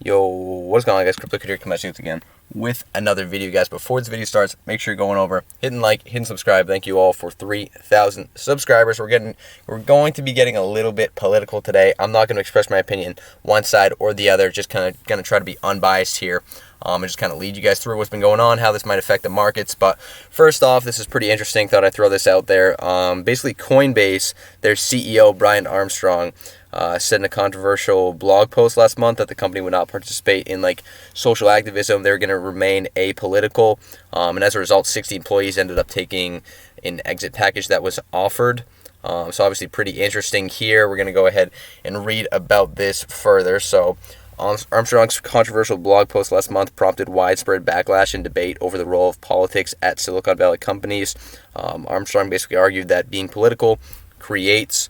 Yo, what's going on, guys? Crypto Career coming at you again with another video, guys. Before this video starts, make sure you're going over, hitting like, hitting subscribe. Thank you all for 3,000 subscribers. We're going to be getting a little bit political today. I'm not going to express my opinion one side or the other. Just kind of going to try to be unbiased here. And just kind of lead you guys through what's been going on, how this might affect the markets. But first off, this is pretty interesting. Thought I'd throw this out there. Basically, Coinbase, their CEO, Brian Armstrong, said in a controversial blog post last month that the company would not participate in social activism. They're going to remain apolitical. And as a result, 60 employees ended up taking an exit package that was offered. So obviously pretty interesting here. We're going to go ahead and read about this further. So Armstrong's controversial blog post last month prompted widespread backlash and debate over the role of politics at Silicon Valley companies. Armstrong basically argued that being political creates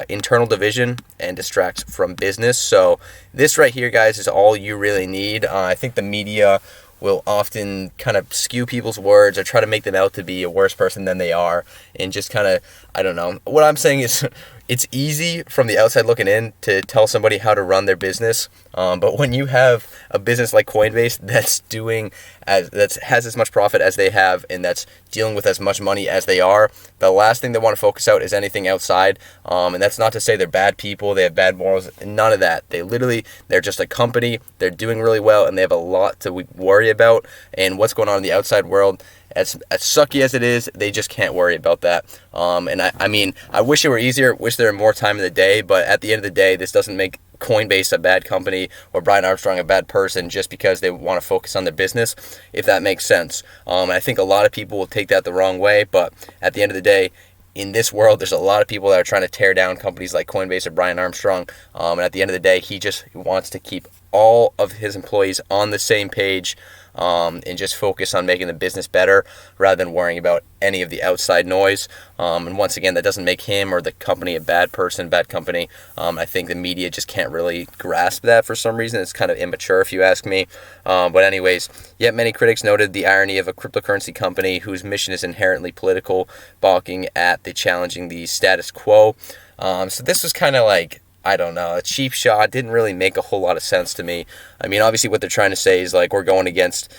internal division and distracts from business. So this right here, guys, is all you really need. I think the media will often kind of skew people's words or try to make them out to be a worse person than they are, and just kind of, I don't know. What I'm saying is it's easy from the outside looking in to tell somebody how to run their business, but when you have a business like Coinbase that has as much profit as they have and that's dealing with as much money as they are, the last thing they want to focus out is anything outside. And that's not to say they're bad people, they have bad morals, none of that. They're just a company, they're doing really well, and they have a lot to worry about. And what's going on in the outside world, as sucky as it is, they just can't worry about that. And I mean, I wish it were easier, wish there were more time in the day, but at the end of the day, this doesn't make Coinbase a bad company or Brian Armstrong a bad person just because they want to focus on their business, if that makes sense. I think a lot of people will take that the wrong way, but at the end of the day, in this world, there's a lot of people that are trying to tear down companies like Coinbase or Brian Armstrong. And at the end of the day, he just wants to keep all of his employees on the same page, and just focus on making the business better rather than worrying about any of the outside noise. And once again, that doesn't make him or the company a bad person, bad company. I think the media just can't really grasp that for some reason. It's kind of immature, if you ask me. But anyways, yet many critics noted the irony of a cryptocurrency company whose mission is inherently political, balking at challenging the status quo. So this was kind of I don't know, a cheap shot. Didn't really make a whole lot of sense to me. I mean, obviously what they're trying to say is we're going against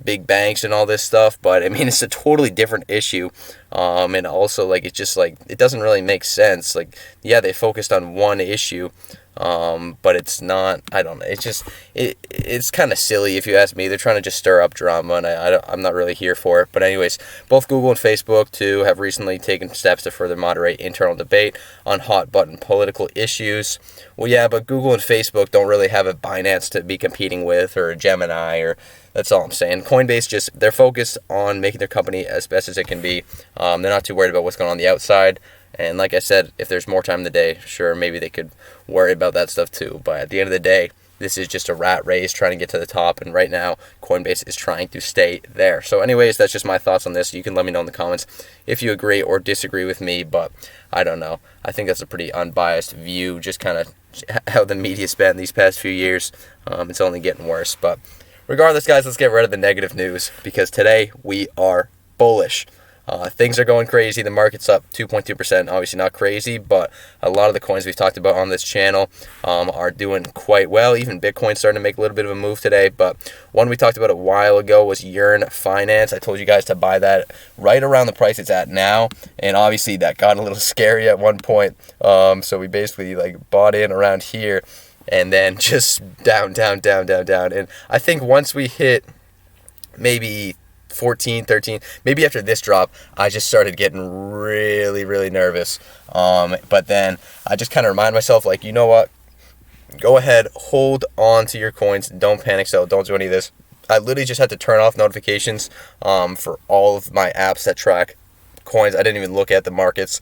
big banks and all this stuff, but I mean, it's a totally different issue. And also it just it doesn't really make sense. Yeah, they focused on one issue, but it's not, I don't know, it's kind of silly if you ask me. They're trying to just stir up drama, and I'm not really here for it. But anyways, both Google and Facebook too have recently taken steps to further moderate internal debate on hot button political issues. Well, yeah, but Google and Facebook don't really have a Binance to be competing with, or a Gemini, or that's all I'm saying. Coinbase they're focused on making their company as best as it can be. They're not too worried about what's going on the outside. And like I said, if there's more time in the day, sure, maybe they could worry about that stuff too. But at the end of the day, this is just a rat race trying to get to the top. And right now, Coinbase is trying to stay there. So anyways, that's just my thoughts on this. You can let me know in the comments if you agree or disagree with me. But I don't know. I think that's a pretty unbiased view, just kind of how the media's been these past few years. It's only getting worse. But regardless, guys, let's get rid of the negative news, because today we are bullish. Things are going crazy. The market's up 2.2%. Obviously not crazy, but a lot of the coins we've talked about on this channel are doing quite well. Even Bitcoin's starting to make a little bit of a move today. But one we talked about a while ago was Yearn Finance. I told you guys to buy that right around the price it's at now, and obviously that got a little scary at one point. So we basically bought in around here, and then just down. And I think once we hit maybe 14, 13, maybe after this drop, I just started getting really, really nervous. But then I just kind of remind myself, you know what? Go ahead, hold on to your coins. Don't panic sell. Don't do any of this. I literally just had to turn off notifications for all of my apps that track coins. I didn't even look at the markets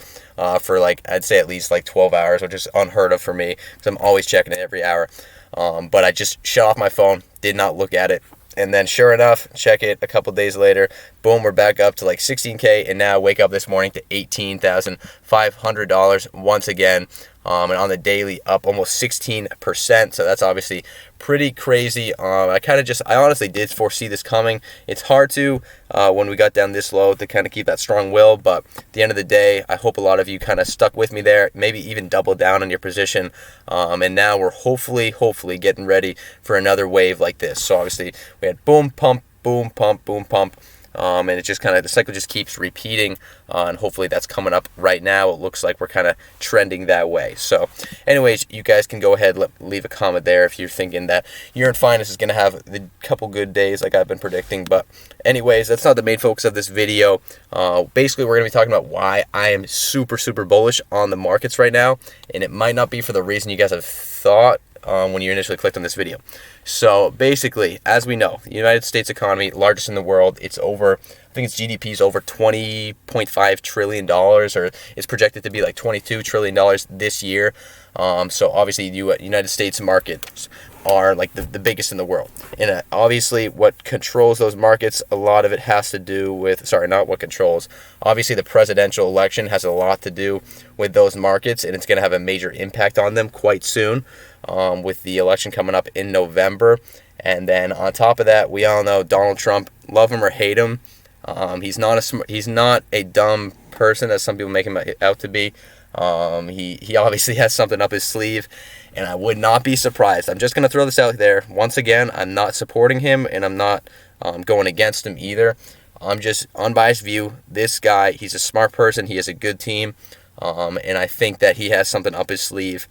for I'd say at least 12 hours, which is unheard of for me because I'm always checking it every hour. But I just shut off my phone, did not look at it. And then sure enough, check it a couple days later, boom, we're back up to 16K, and now I wake up this morning to $18,500 once again. and on the daily up almost 16%. So that's obviously pretty crazy. I honestly did foresee this coming. It's hard to when we got down this low to kind of keep that strong will, but at the end of the day, I hope a lot of you kind of stuck with me there, maybe even double down on your position, and now we're hopefully getting ready for another wave like this. So obviously we had boom, pump, boom, pump, boom, pump. And it just kind of, the cycle just keeps repeating, and hopefully that's coming up right now. It looks like we're kind of trending that way. So anyways, you guys can go ahead, leave a comment there if you're thinking that Year in Finance is going to have the couple good days like I've been predicting. But anyways, that's not the main focus of this video. Basically, we're going to be talking about why I am super bullish on the markets right now, and it might not be for the reason you guys have thought when you initially clicked on this video. So basically, as we know, the United States economy, largest in the world, it's over, I think its GDP is over $20.5 trillion, or it's projected to be like $22 trillion this year. So obviously, United States markets are like the biggest in the world. And obviously, what controls those markets, a lot of it has to do with, sorry, not what controls. Obviously, the presidential election has a lot to do with those markets, and it's going to have a major impact on them quite soon, with the election coming up in November. And then on top of that, we all know Donald Trump, love him or hate him, he's not a dumb person as some people make him out to be. He obviously has something up his sleeve, and I would not be surprised. I'm just going to throw this out there. Once again, I'm not supporting him, and I'm not going against him either. I'm just unbiased view. This guy, he's a smart person. He has a good team. And I think that he has something up his sleeve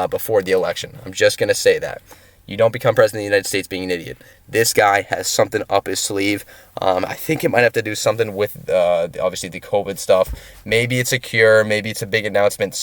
before the election. I'm just going to say that. You don't become president of the United States being an idiot. This guy has something up his sleeve. I think it might have to do something with, obviously, the COVID stuff. Maybe it's a cure. Maybe it's a big announcement.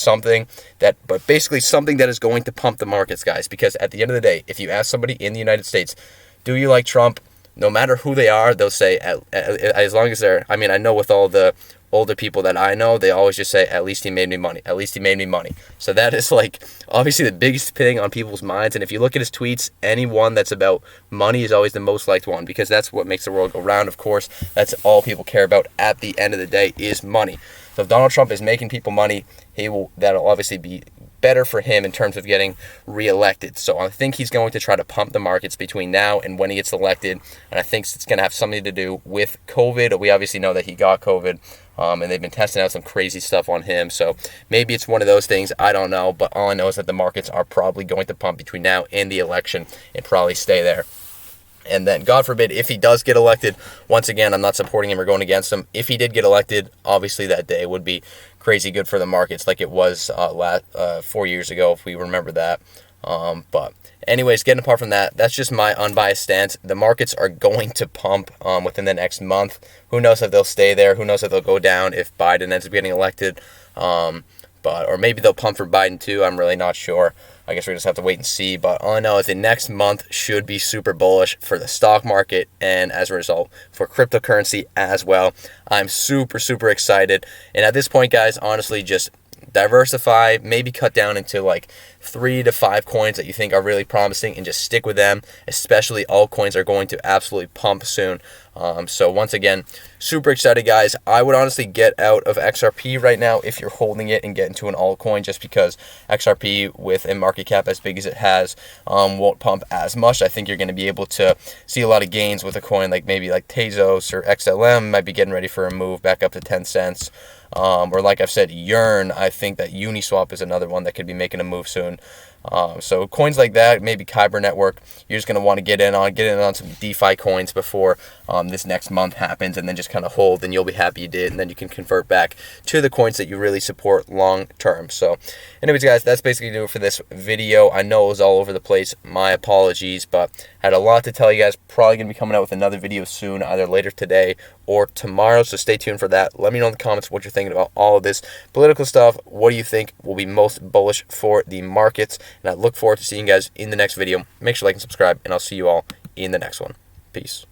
But basically something that is going to pump the markets, guys. Because at the end of the day, if you ask somebody in the United States, do you like Trump? No matter who they are, they'll say, as long as they're, I mean, I know with all the older people that I know, they always just say, at least he made me money. At least he made me money. So that is like obviously the biggest thing on people's minds. And if you look at his tweets, any one that's about money is always the most liked one, because that's what makes the world go round. Of course, that's all people care about at the end of the day is money. So if Donald Trump is making people money, that'll obviously be better for him in terms of getting reelected. So I think he's going to try to pump the markets between now and when he gets elected. And I think it's going to have something to do with COVID. We obviously know that he got COVID, and they've been testing out some crazy stuff on him. So maybe it's one of those things. I don't know. But all I know is that the markets are probably going to pump between now and the election and probably stay there. And then, God forbid, if he does get elected, once again, I'm not supporting him or going against him. If he did get elected, obviously that day would be crazy good for the markets, like it was 4 years ago, if we remember that. But anyways, getting apart from that, that's just my unbiased stance. The markets are going to pump within the next month. Who knows if they'll stay there? Who knows if they'll go down if Biden ends up getting elected? Or maybe they'll pump for Biden too. I'm really not sure. I guess we just have to wait and see. But all I know is the next month should be super bullish for the stock market, and as a result for cryptocurrency as well. I'm super excited. And at this point, guys, honestly, just diversify, maybe cut down into like 3 to 5 coins that you think are really promising and just stick with them. Especially altcoins are going to absolutely pump soon. So once again, super excited, guys. I would honestly get out of XRP right now if you're holding it and get into an altcoin, just because XRP with a market cap as big as it has won't pump as much. I think you're going to be able to see a lot of gains with a coin like maybe like Tezos or XLM might be getting ready for a move back up to 10 cents. Or like I've said, Yearn, I think that Uniswap is another one that could be making a move soon. So coins like that, maybe Kyber Network, you're just going to want to get in on some DeFi coins before this next month happens, and then just kind of hold, and you'll be happy you did, and then you can convert back to the coins that you really support long term. So anyways, guys, that's basically do it for this video. I know it was all over the place. My apologies, but I had a lot to tell you guys. Probably going to be coming out with another video soon, either later today or tomorrow, so stay tuned for that. Let me know in the comments what you're thinking about all of this political stuff. What do you think will be most bullish for the markets? And I look forward to seeing you guys in the next video. Make sure to like and subscribe, and I'll see you all in the next one. Peace.